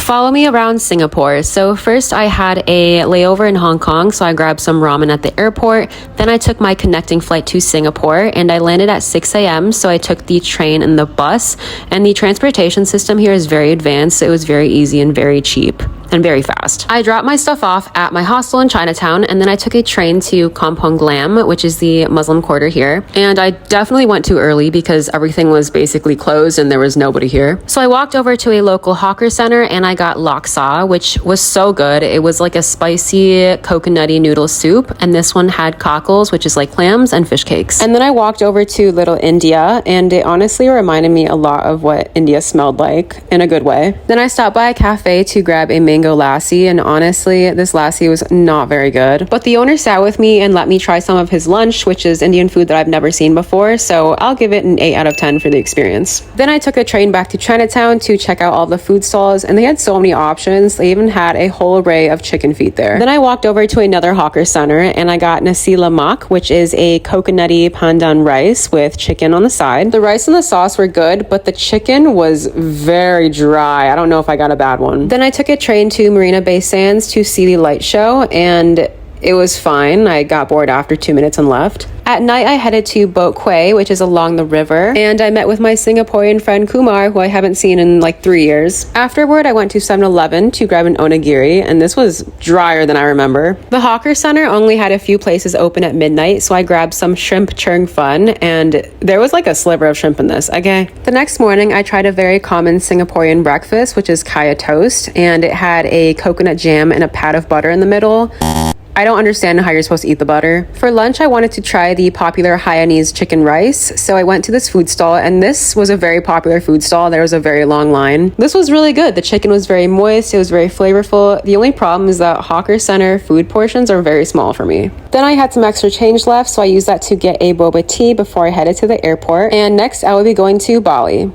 Follow me around Singapore. So first I had a layover in Hong Kong, so I grabbed some ramen at the airport. Then I took my connecting flight to Singapore and I landed at 6 a.m. So I took the train and the bus, and the transportation system here is very advanced. So it was very easy and very cheap and very fast. I dropped my stuff off at my hostel in Chinatown, and then I took a train to Kampong Glam, which is the Muslim quarter here. And I definitely went too early because everything was basically closed and there was nobody here. So I walked over to a local hawker center and I got laksa, which was so good. It was like a spicy coconutty noodle soup, and this one had cockles, which is like clams, and fish cakes. And then I walked over to Little India, and it honestly reminded me a lot of what India smelled like in a good way. Then I stopped by a cafe to grab a mango lassi, and honestly this lassi was not very good, but the owner sat with me and let me try some of his lunch, which is Indian food that I've never seen before, so I'll give it an 8 out of 10 for the experience. Then I took a train back to Chinatown to check out all the food stalls, and they had so many options. They even had a whole array of chicken feet there. Then I walked over to another hawker center and I got nasi lemak, which is a coconutty pandan rice with chicken on the side. The rice and the sauce were good, but the chicken was very dry. I don't know if I got a bad one. Then I took a train to Marina Bay Sands to see the light show, and it was fine. I got bored after 2 minutes and left. At night, I headed to Boat Quay, which is along the river, and I met with my Singaporean friend Kumar, who I haven't seen in like 3 years. Afterward, I went to 7-Eleven to grab an onigiri, and this was drier than I remember. The hawker center only had a few places open at midnight, so I grabbed some shrimp chung fun, and there was like a sliver of shrimp in this, okay? The next morning, I tried a very common Singaporean breakfast, which is kaya toast, and it had a coconut jam and a pat of butter in the middle. I don't understand how you're supposed to eat the butter. For lunch, I wanted to try the popular Hainanese chicken rice, so I went to this food stall, and this was a very popular food stall. There was a very long line. This was really good. The chicken was very moist. It was very flavorful. The only problem is that hawker center food portions are very small for me. Then I had some extra change left, so I used that to get a boba tea before I headed to the airport. And next, I will be going to Bali.